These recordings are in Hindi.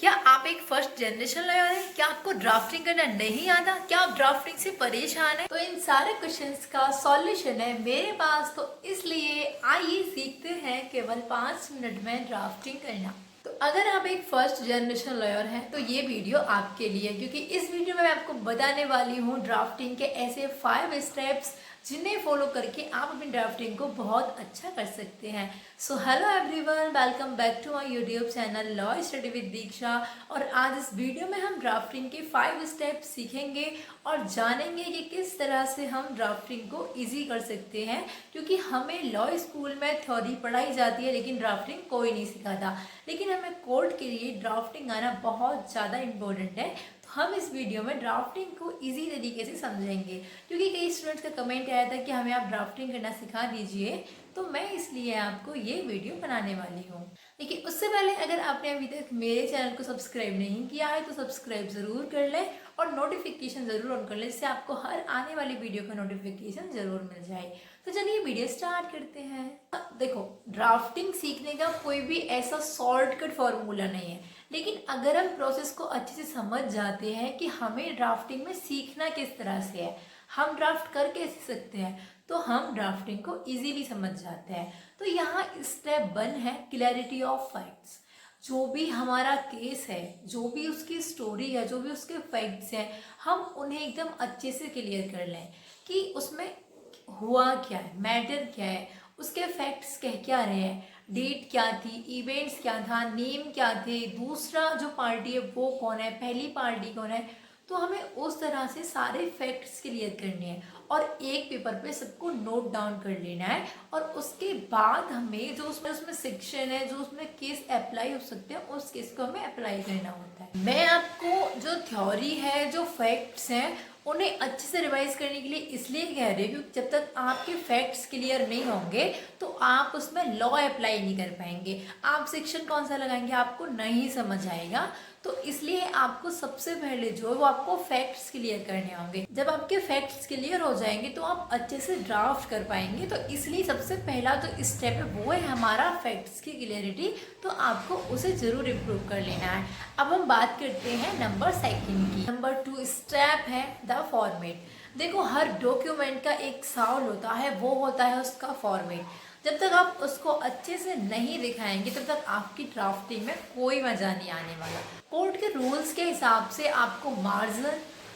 क्या आप एक फर्स्ट जनरेशन लॉयर हैं? क्या आपको ड्राफ्टिंग करना नहीं आता? क्या आप ड्राफ्टिंग से परेशान हैं? तो इन सारे क्वेश्चंस का सॉल्यूशन है मेरे पास। तो इसलिए आइए सीखते हैं केवल 5 मिनट में ड्राफ्टिंग करना। तो अगर आप एक फर्स्ट जनरेशन लॉयर हैं तो ये वीडियो आपके लिए है, क्योंकि इस वीडियो में मैं आपको बताने वाली हूँ ड्राफ्टिंग के ऐसे 5 स्टेप्स जिन्हें फॉलो करके आप अपनी ड्राफ्टिंग को बहुत अच्छा कर सकते हैं। So hello everyone, welcome back to my YouTube channel law study with Diksha. और आज इस वीडियो में हम ड्राफ्टिंग के 5 स्टेप्स सीखेंगे और जानेंगे कि किस तरह से हम ड्राफ्टिंग को इजी कर सकते हैं, क्योंकि हमें लॉ स्कूल में थ्योरी पढ़ाई जाती है लेकिन ड्राफ्टिंग कोई नहीं सिखाता। लेकिन हमें कोर्ट के लिए ड्राफ्टिंग आना बहुत ज़्यादा इम्पोर्टेंट है। तो हम इस वीडियो में ड्राफ्टिंग को इजी तरीके से समझेंगे, क्योंकि कई स्टूडेंट्स का कमेंट आया था कि हमें आप ड्राफ्टिंग करना सिखा दीजिए। तो मैं इसलिए आपको ये वीडियो बनाने वाली हूँ। लेकिन उससे पहले अगर आपने अभी तक मेरे चैनल को सब्सक्राइब नहीं किया है तो सब्सक्राइब ज़रूर कर लें और नोटिफिकेशन ज़रूर ऑन कर लें, जिससे आपको हर आने वाली वीडियो का नोटिफिकेशन ज़रूर मिल जाए। तो चलिए वीडियो स्टार्ट करते हैं। देखो, ड्राफ्टिंग सीखने का कोई भी ऐसा शॉर्टकट फॉर्मूला नहीं है, लेकिन अगर हम प्रोसेस को अच्छे से समझ जाते हैं कि हमें ड्राफ्टिंग में सीखना किस तरह से है, हम ड्राफ्ट कर कैसे सकते हैं, तो हम ड्राफ्टिंग को इजीली समझ जाते हैं। तो यहाँ स्टेप 1 है क्लैरिटी ऑफ फैक्ट्स। जो भी हमारा केस है, जो भी उसकी स्टोरी है, जो भी उसके फैक्ट्स हैं, हम उन्हें एकदम अच्छे से क्लियर कर लें कि उसमें हुआ क्या है, मैटर क्या है, उसके फैक्ट्स कह क्या रहे हैं, डेट क्या थी, इवेंट्स क्या था, नेम क्या थे, दूसरा जो पार्टी है वो कौन है, पहली पार्टी कौन है। तो हमें उस तरह से सारे फैक्ट्स क्लियर करने हैं और एक पेपर पे सबको नोट डाउन कर लेना है। और उसके बाद हमें जो उसमें सेक्शन है, जो उसमें केस अप्लाई हो सकते हैं, उस केस को हमें अप्लाई करना होता है। मैं आपको जो थ्योरी है, जो फैक्ट्स हैं, उन्हें अच्छे से रिवाइज करने के लिए इसलिए कह रही हूँ क्योंकि जब तक आपके फैक्ट्स क्लियर नहीं होंगे तो आप उसमें लॉ अप्लाई नहीं कर पाएंगे। आप सेक्शन कौन सा लगाएंगे आपको नहीं समझ आएगा। तो इसलिए आपको सबसे पहले जो है वो आपको फैक्ट्स क्लियर करने होंगे। जब आपके फैक्ट्स क्लियर हो जाएंगे तो आप अच्छे से ड्राफ्ट कर पाएंगे। तो इसलिए सबसे पहला जो स्टेप है वो है हमारा फैक्ट्स की क्लियरिटी। तो आपको उसे जरूर इम्प्रूव कर लेना है। अब हम बात करते हैं नंबर 2 की। नंबर 2 स्टेप है द फॉर्मेट। देखो, हर डॉक्यूमेंट का एक सवाल होता है, वो होता है उसका फॉर्मेट। जब तक आप उसको अच्छे से नहीं दिखाएंगे तब तक आपकी ड्राफ्टिंग में कोई मजा नहीं आने वाला। कोर्ट के रूल्स के हिसाब से आपको मार्जिन,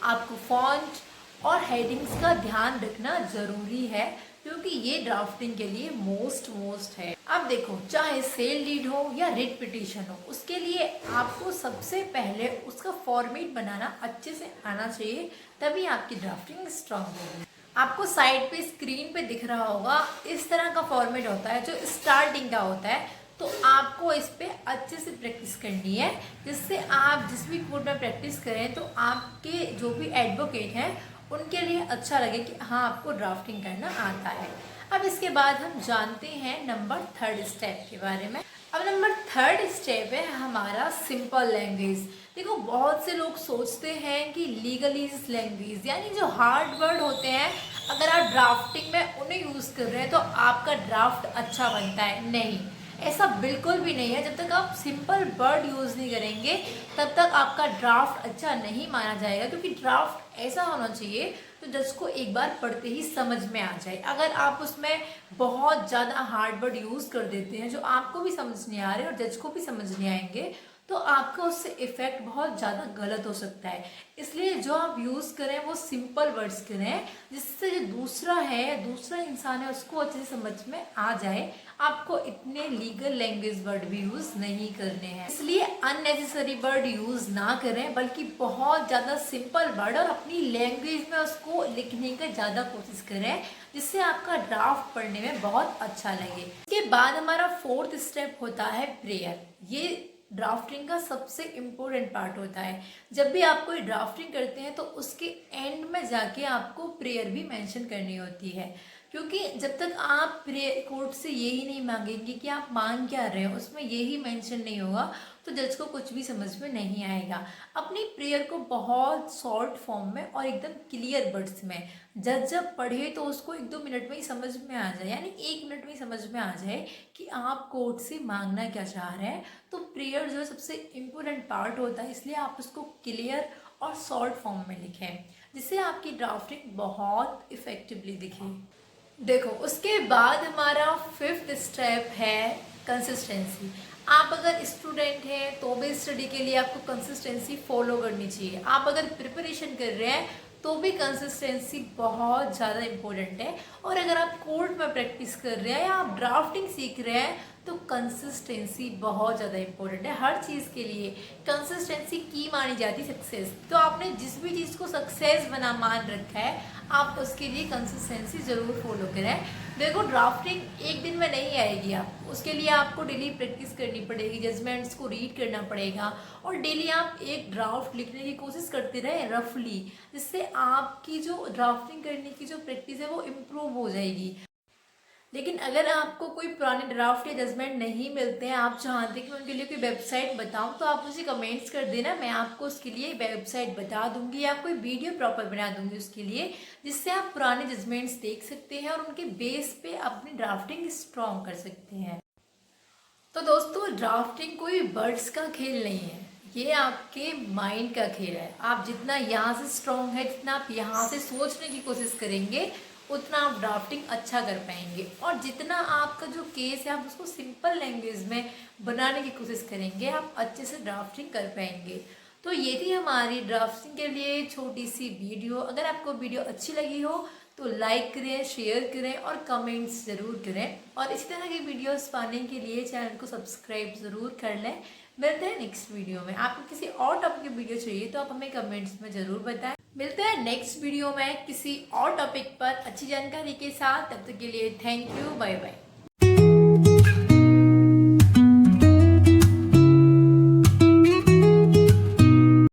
आपको फॉन्ट और हेडिंग्स का ध्यान रखना जरूरी है, क्योंकि ये ड्राफ्टिंग के लिए मोस्ट है। अब देखो, चाहे सेल डीड हो या रिट पिटीशन हो, उसके लिए आपको सबसे पहले उसका फॉर्मेट बनाना अच्छे से आना चाहिए, तभी आपकी ड्राफ्टिंग स्ट्रांग होगी। आपको साइड पे स्क्रीन पे दिख रहा होगा, इस तरह का फॉर्मेट होता है जो स्टार्टिंग का होता है। तो आपको इस पे अच्छे से प्रैक्टिस करनी है, जिससे आप जिस भी कोर्ट में प्रैक्टिस करें तो आपके जो भी एडवोकेट हैं उनके लिए अच्छा लगे कि हाँ, आपको ड्राफ्टिंग करना आता है। अब इसके बाद हम जानते हैं नंबर 3 स्टेप के बारे में। अब नंबर 3 स्टेप है हमारा सिंपल लैंग्वेज। देखो, बहुत से लोग सोचते हैं कि लीगलीज लैंग्वेज यानी जो हार्ड वर्ड होते हैं, अगर आप ड्राफ्टिंग में उन्हें यूज़ कर रहे हैं तो आपका ड्राफ्ट अच्छा बनता है। नहीं, ऐसा बिल्कुल भी नहीं है। जब तक आप सिंपल वर्ड यूज़ नहीं करेंगे तब तक आपका ड्राफ्ट अच्छा नहीं माना जाएगा, क्योंकि ड्राफ्ट ऐसा होना चाहिए तो जज को एक बार पढ़ते ही समझ में आ जाए। अगर आप उसमें बहुत ज़्यादा हार्ड वर्ड यूज़ कर देते हैं जो आपको भी समझ नहीं आ रहे और जज को भी समझ नहीं आएंगे, तो आपका उससे इफ़ेक्ट बहुत ज़्यादा गलत हो सकता है। इसलिए जो आप यूज़ करें वो सिंपल वर्ड्स करें, जिससे जो दूसरा इंसान है उसको अच्छे से समझ में आ जाए। आपको इतने लीगल लैंग्वेज वर्ड भी यूज़ नहीं करने हैं, इसलिए अननेसेसरी वर्ड यूज़ ना करें, बल्कि बहुत ज़्यादा सिंपल वर्ड और अपनी लैंग्वेज में उसको लिखने की ज़्यादा कोशिश करें, जिससे आपका ड्राफ्ट पढ़ने में बहुत अच्छा लगे। इसके बाद हमारा 4th स्टेप होता है प्रेयर। ये ड्राफ्टिंग का सबसे इम्पोर्टेंट पार्ट होता है। जब भी आप कोई ड्राफ्टिंग करते हैं तो उसके एंड में जाके आपको प्रेयर भी मेंशन करनी होती है। क्योंकि जब तक आप प्रेयर कोर्ट से यही नहीं मांगेंगे कि आप मांग क्या रहे हो, उसमें यही मेंशन नहीं होगा, तो जज को कुछ भी समझ में नहीं आएगा। अपनी प्रेयर को बहुत शॉर्ट फॉर्म में और एकदम क्लियर वर्ड्स में जज जब पढ़े तो उसको 1-2 मिनट में ही समझ में आ जाए, यानी 1 मिनट में ही समझ में आ जाए कि आप कोर्ट से मांगना क्या चाह रहे हैं। तो प्रेयर जो है सबसे इम्पोर्टेंट पार्ट होता है, इसलिए आप उसको क्लियर और शॉर्ट फॉर्म में लिखें, जिससे आपकी ड्राफ्टिंग बहुत इफेक्टिवली दिखे। देखो, उसके बाद हमारा 5th स्टेप है कंसिस्टेंसी। आप अगर स्टूडेंट हैं तो भी स्टडी के लिए आपको कंसिस्टेंसी फॉलो करनी चाहिए। आप अगर प्रिपरेशन कर रहे हैं तो भी कंसिस्टेंसी बहुत ज़्यादा इम्पोर्टेंट है। और अगर आप कोर्ट में प्रैक्टिस कर रहे हैं या आप ड्राफ्टिंग सीख रहे हैं तो कंसिस्टेंसी बहुत ज़्यादा इम्पोर्टेंट है। हर चीज़ के लिए कंसिस्टेंसी की मानी जाती है सक्सेस। तो आपने जिस भी चीज़ को सक्सेस बना मान रखा है, आप उसके लिए कंसिस्टेंसी ज़रूर फॉलो करें। देखो, ड्राफ्टिंग एक दिन में नहीं आएगी, आप उसके लिए आपको डेली प्रैक्टिस करनी पड़ेगी, जजमेंट्स को रीड करना पड़ेगा और डेली आप एक ड्राफ्ट लिखने की कोशिश करते रहें रफली, जिससे आपकी जो ड्राफ्टिंग करने की जो प्रैक्टिस है वो इम्प्रूव हो जाएगी। लेकिन अगर आपको कोई पुराने ड्राफ्ट या जजमेंट नहीं मिलते हैं, आप चाहते हैं कि मैं उनके लिए कोई वेबसाइट बताऊं, तो आप मुझे कमेंट्स कर देना, मैं आपको उसके लिए वेबसाइट बता दूंगी या कोई वीडियो प्रॉपर बना दूंगी उसके लिए, जिससे आप पुराने जजमेंट्स देख सकते हैं और उनके बेस पे अपनी ड्राफ्टिंग स्ट्रॉन्ग कर सकते हैं। तो दोस्तों, ड्राफ्टिंग कोई वर्ड्स का खेल नहीं है, ये आपके माइंड का खेल है। आप जितना यहाँ से स्ट्रॉन्ग है, जितना आप यहाँ से सोचने की कोशिश करेंगे, उतना आप ड्राफ्टिंग अच्छा कर पाएंगे। और जितना आपका जो केस है आप उसको सिंपल लैंग्वेज में बनाने की कोशिश करेंगे, आप अच्छे से ड्राफ्टिंग कर पाएंगे। तो ये थी हमारी ड्राफ्टिंग के लिए छोटी सी वीडियो। अगर आपको वीडियो अच्छी लगी हो तो लाइक करें, शेयर करें और कमेंट्स ज़रूर करें। और इसी तरह की वीडियोस पाने के लिए चैनल को सब्सक्राइब ज़रूर कर लें। मिलते हैं नेक्स्ट वीडियो में। आपको किसी और टॉपिक की वीडियो चाहिए तो आप हमें कमेंट्स में ज़रूर बताएं। मिलते हैं नेक्स्ट वीडियो में किसी और टॉपिक पर अच्छी जानकारी के साथ। तब तक के लिए थैंक यू, बाय बाय।